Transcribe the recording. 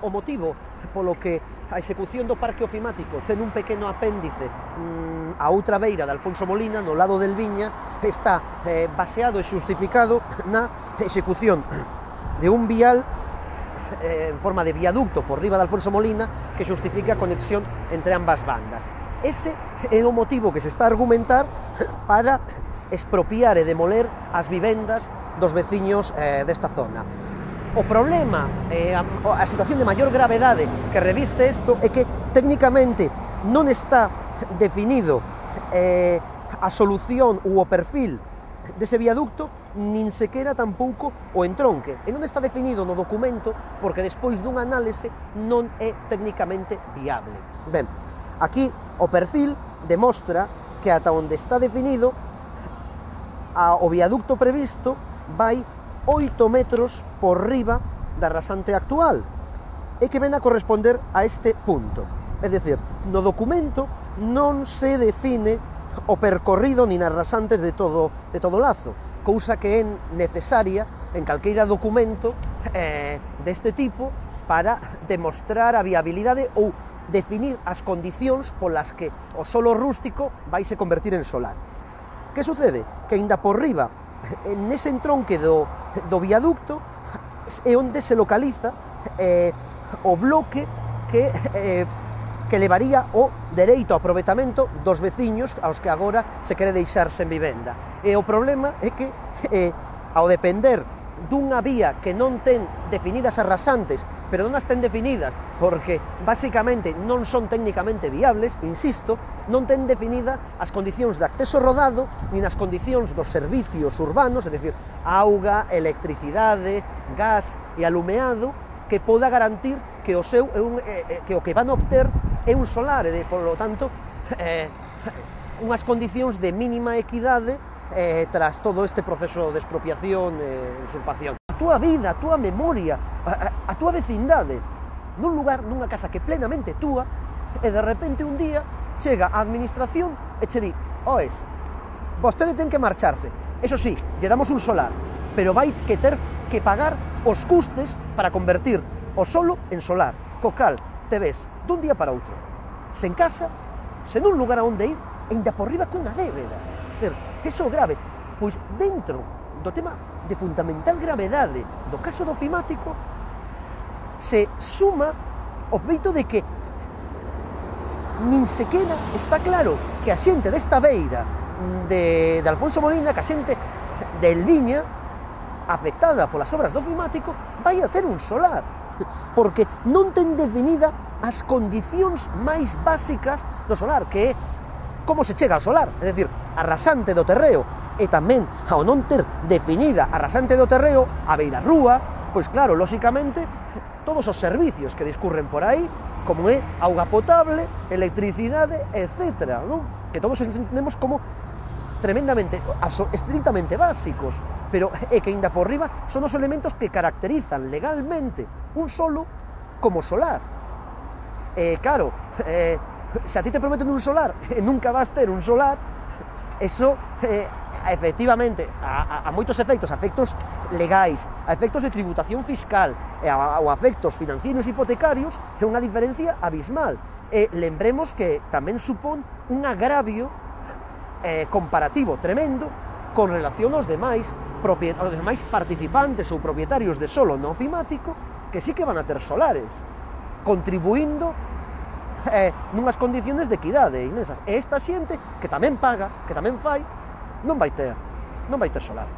o motivo polo que a execución do parque ofimático ten un pequeno apéndice a outra beira de Alfonso Molina, no lado del Viña, está baseado e xustificado na execución de un vial en forma de viaducto por riba de Alfonso Molina que xustifica a conexión entre ambas bandas. Ese é o motivo que se está a argumentar para expropiar e demoler as vivendas dos veciños desta zona. O problema, a situación de maior gravedade que reviste isto é que técnicamente non está definido a solución ou o perfil dese viaducto, nin sequera tampouco o entronque. E non está definido no documento porque despois dun análise non é técnicamente viable. Ben, aquí o perfil demostra que ata onde está definido o viaducto previsto vai 8 metros por riba da rasante actual e que ven a corresponder a este punto. É dicir, no documento non se define o percorrido nin as rasantes de todo o lazo, cousa que é necesaria en calqueira documento deste tipo para demostrar a viabilidade ou definir as condicións polas que o solo rústico vai se convertir en solar. Que sucede? Que aínda por riba, nese entronque do viaducto, é onde se localiza o bloque que levaría o dereito ao aproveitamento dos veciños aos que agora se quere deixar sen vivenda. E o problema é que, ao depender dunha vía que non ten definidas as rasantes, pero non as ten definidas porque basicamente non son técnicamente viables, insisto, non ten definida as condicións de acceso rodado nin as condicións dos servicios urbanos, é dicir, auga, electricidade, gas e alumeado, que poda garantir que o que van a obter é un solar, e, polo tanto, unhas condicións de mínima equidade tras todo este proceso de expropiación e usurpación. A túa vida, a túa memoria, a túa vecindade, nun lugar, nunha casa que plenamente túa, e de repente un día chega a administración e che di: oes, vostede ten que marcharse, eso sí, lle damos un solar, pero vai que ter que pagar os custes para convertir o solo en solar, co cal te ves dun día para outro, sen casa, sen un lugar a onde ir, e ainda por riba cunha débeda. Iso é grave, pois dentro do tema de fundamental gravedade do caso do ofimático se suma o feito de que nin sequera está claro que a xente desta beira de Alfonso Molina, que a xente del Viña afectada polas obras do ofimático vai a ter un solar, porque non ten definida as condicións máis básicas do solar, que é como se chega ao solar, é dicir, a rasante do terreo, e tamén ao non ter definida a rasante do terreo, a beirarrúa, pois claro, lóxicamente, todos os servicios que discurren por aí, como é auga potable, electricidade, etc., non? Que todos entendemos como tremendamente, estrictamente básicos, pero é que aínda por riba son os elementos que caracterizan legalmente un solo como solar. Claro, se a ti te prometen un solar e nunca vas ter un solar, eso efectivamente a moitos efectos, a efectos legais, a efectos de tributación fiscal ou a efectos financieros hipotecarios, é unha diferencia abismal. E lembremos que tamén supón un agravio comparativo tremendo con relación aos demais participantes ou propietarios de solo no ofimático que sí que van a ter solares, contribuindo nunhas condiciones de equidade inmensas. E esta xente, que tamén paga, que tamén fai, non vai ter solar.